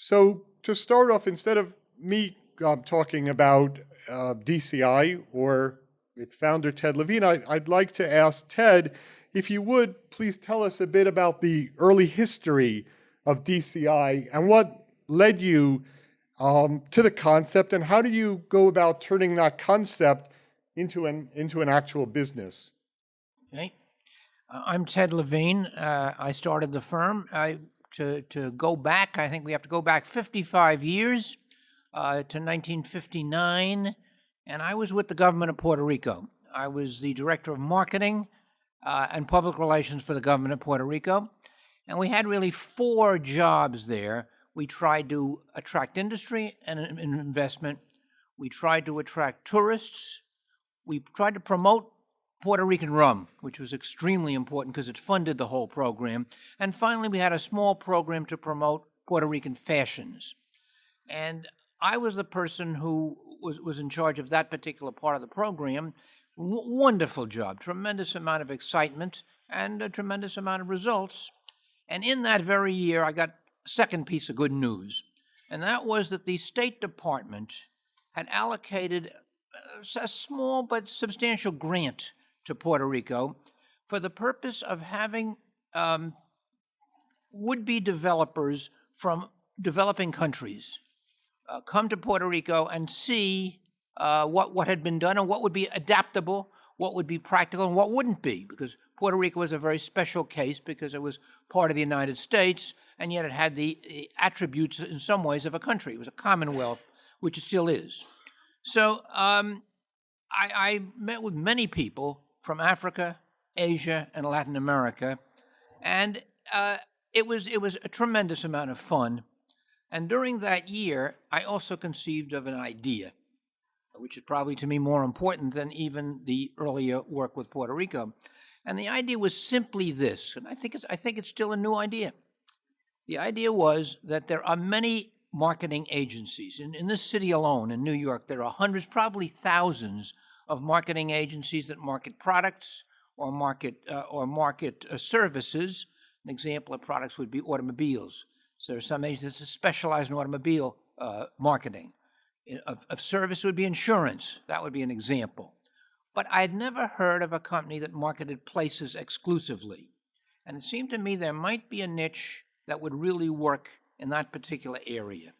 So to start off, instead of me talking about DCI or its founder, Ted Levine, I'd like to ask Ted, if you would, please tell us a bit about the early history of DCI and what led you to the concept, and how do you go about turning that concept into an actual business? Okay. I'm Ted Levine. I started the firm. To go back, I think we have to go back 55 years to 1959, and I was with the government of Puerto Rico. I was the director of marketing and public relations for the government of Puerto Rico, and we had really 4 jobs there. We tried to attract industry and investment. We tried to attract tourists. We tried to promote Puerto Rican rum, which was extremely important because it funded the whole program. And finally, we had a small program to promote Puerto Rican fashions. And I was the person who was in charge of that particular part of the program. Wonderful job, tremendous amount of excitement, and a tremendous amount of results. And in that very year, I got a second piece of good news, and that was that the State Department had allocated a small but substantial grant to Puerto Rico for the purpose of having would-be developers from developing countries come to Puerto Rico and see what had been done and what would be adaptable, what would be practical, and what wouldn't be, because Puerto Rico was a very special case because it was part of the United States, and yet it had the attributes in some ways of a country. It was a commonwealth, which it still is. So I met with many people from Africa, Asia, and Latin America, and it was a tremendous amount of fun. And during that year, I also conceived of an idea, which is probably to me more important than even the earlier work with Puerto Rico. And the idea was simply this, and I think it's still a new idea. The idea was that there are many marketing agencies. In this city alone, in New York, there are hundreds, probably thousands, of marketing agencies that market products or market services. An example of products would be automobiles. So there are some agencies that specialize in automobile marketing. Of service would be insurance. That would be an example. But I had never heard of a company that marketed places exclusively. And it seemed to me there might be a niche that would really work in that particular area.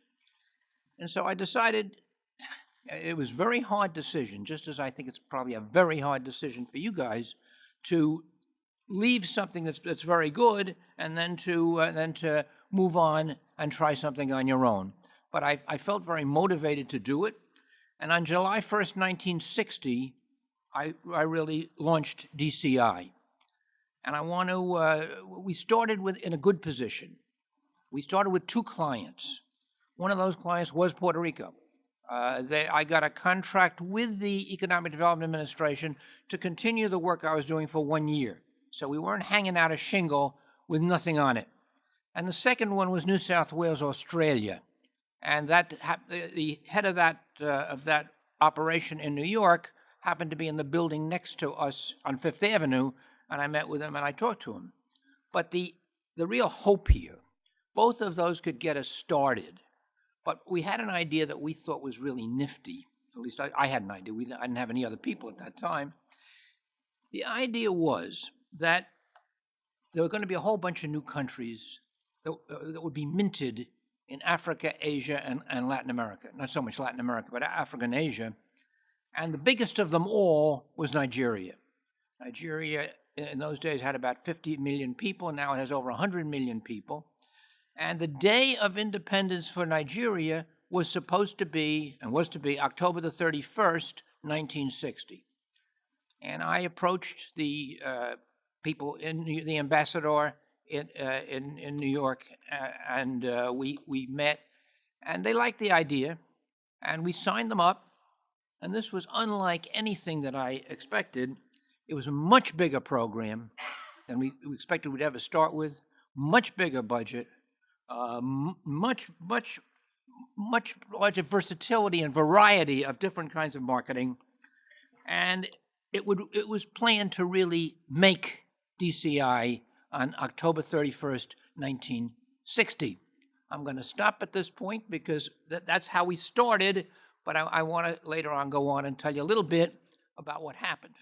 And so I decided, it was a very hard decision, just as I think it's probably a very hard decision for you guys to leave something that's very good and then to move on and try something on your own. But I felt very motivated to do it. And on July 1st, 1960, I really launched DCI. And I want to, we started in a good position. We started with 2 clients. One of those clients was Puerto Rico. I got a contract with the Economic Development Administration to continue the work I was doing for 1 year. So we weren't hanging out a shingle with nothing on it. And the second one was New South Wales, Australia. And the head of that operation in New York happened to be in the building next to us on Fifth Avenue, and I met with him and I talked to him. But the real hope here, both of those could get us started. But we had an idea that we thought was really nifty. At least I had an idea. I didn't have any other people at that time. The idea was that there were going to be a whole bunch of new countries that would be minted in Africa, Asia, and Latin America. Not so much Latin America, but Africa and Asia. And the biggest of them all was Nigeria. Nigeria in those days had about 50 million people, and now it has over 100 million people. And the day of independence for Nigeria was supposed to be, and was to be, October the 31st, 1960. And I approached the people the ambassador in New York, and we met, and they liked the idea, and we signed them up. And this was unlike anything that I expected. It was a much bigger program than we expected we'd ever start with, much bigger budget, much larger versatility and variety of different kinds of marketing, and it was planned to really make DCI on October 31st, 1960. I'm going to stop at this point because that's how we started, but I want to later on go on and tell you a little bit about what happened.